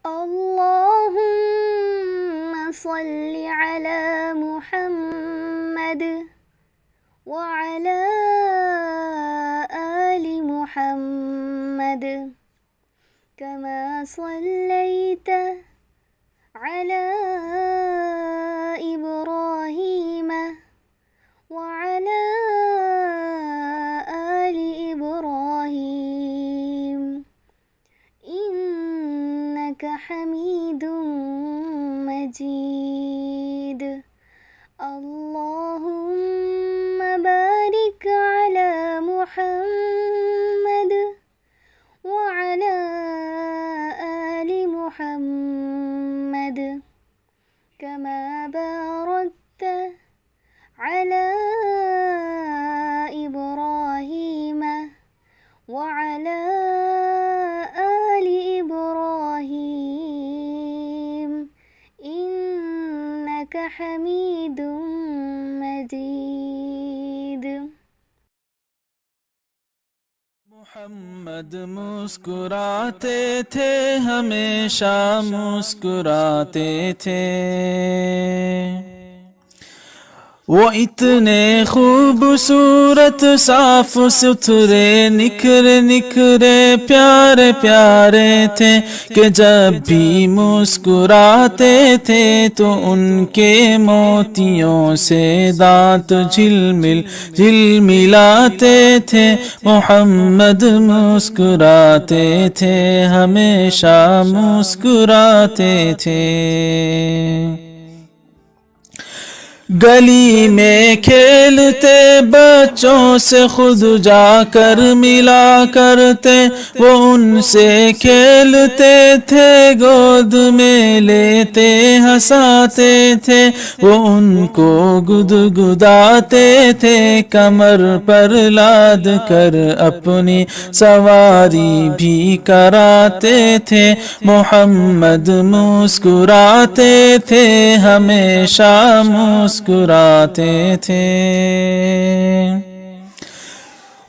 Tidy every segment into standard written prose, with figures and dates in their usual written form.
اللهم صل على محمد وعلى آل محمد كما صليت على إبراهيم وعلى آل إبراهيم إنك حميد مجيد. اللهم بارك على محمد وعلى آل محمد كما باركت على إبراهيم وعلى آل إبراهيم إنك حميد مجيد. محمد مسکراتے تھے ہمیشہ مسکراتے تھے، وہ اتنے خوبصورت صاف ستھرے نکھرے نکھرے پیارے پیارے تھے کہ جب بھی مسکراتے تھے تو ان کے موتیوں سے دانت جھلمل جھلملاتے تھے. محمد مسکراتے تھے ہمیشہ مسکراتے تھے. گلی میں کھیلتے بچوں سے خود جا کر ملا کرتے، وہ ان سے کھیلتے تھے گود میں لیتے ہنساتے تھے، وہ ان کو گدگداتے تھے کمر پر لاد کر اپنی سواری بھی کراتے تھے. محمد مسکراتے تھے ہمیشہ مسکراتے تھے.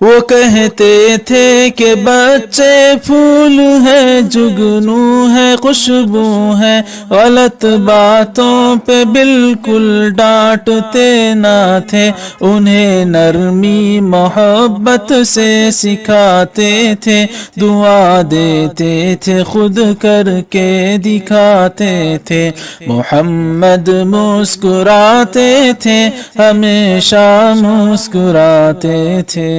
وہ کہتے تھے کہ بچے پھول ہے، جگنو ہے، خوشبو ہے، غلط باتوں پہ بالکل ڈانٹتے نہ تھے، انہیں نرمی محبت سے سکھاتے تھے، دعا دیتے تھے خود کر کے دکھاتے تھے. محمد مسکراتے تھے ہمیشہ مسکراتے تھے.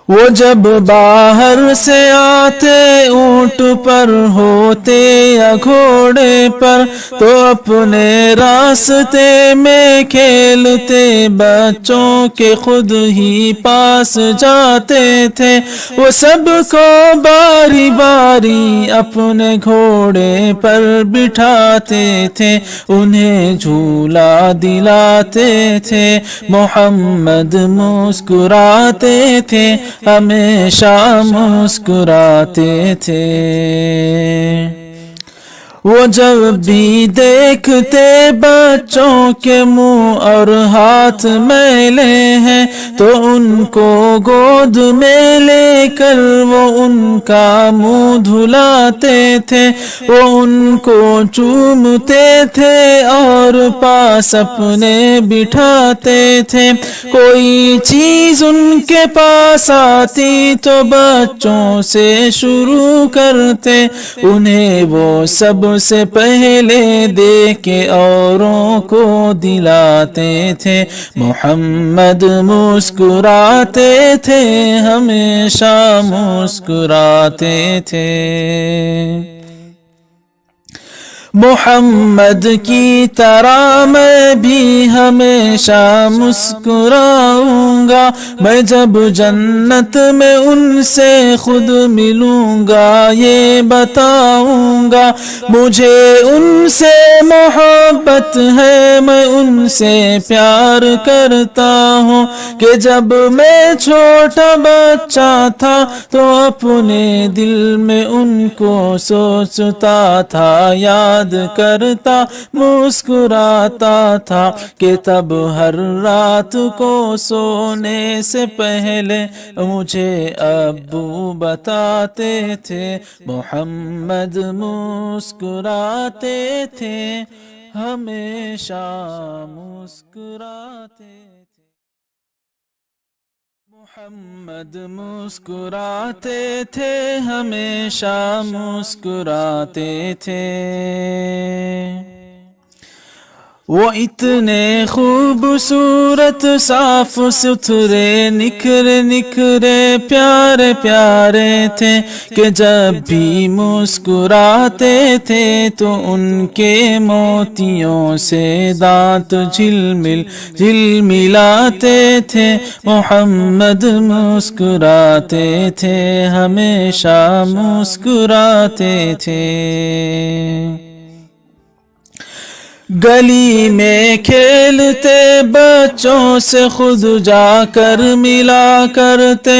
وہ جب باہر سے آتے اونٹ پر ہوتے یا گھوڑے پر تو اپنے راستے میں کھیلتے بچوں کے خود ہی پاس جاتے تھے. وہ سب کو باری باری اپنے گھوڑے پر بٹھاتے تھے، انہیں جھولا دلاتے تھے. محمد مسکراتے تھے ہمیشہ مسکراتے تھے. وہ جب بھی دیکھتے بچوں کے منہ اور ہاتھ میلے ہیں تو ان کو گود میں لے کر وہ ان کا منہ دھلاتے تھے، وہ ان کو چومتے تھے اور پاس اپنے بٹھاتے تھے. کوئی چیز ان کے پاس آتی تو بچوں سے شروع کرتے، انہیں وہ سب سے پہلے دے کے اوروں کو دلاتے تھے. محمد مسکراتے تھے ہمیشہ مسکراتے تھے. محمد کی طرح میں بھی ہمیشہ مسکراؤں گا، میں جب جنت میں ان سے خود ملوں گا یہ بتاؤں گا. مجھے ان سے محبت ہے، میں ان سے پیار کرتا ہوں کہ جب میں چھوٹا بچہ تھا تو اپنے دل میں ان کو سوچتا تھا، یاد یاد کرتا مسکراتا تھا کہ تب ہر رات کو سونے سے پہلے مجھے ابو بتاتے تھے محمد مسکراتے تھے ہمیشہ مسکراتے تھے محمد مسکراتے تھے ہمیشہ مسکراتے تھے وہ اتنے خوبصورت صاف ستھرے نکھرے نکھرے پیارے پیارے تھے کہ جب بھی مسکراتے تھے تو ان کے موتیوں سے دانت جھلمل جھلملاتے تھے محمد مسکراتے تھے ہمیشہ مسکراتے تھے گلی میں کھیلتے بچوں سے خود جا کر ملا کرتے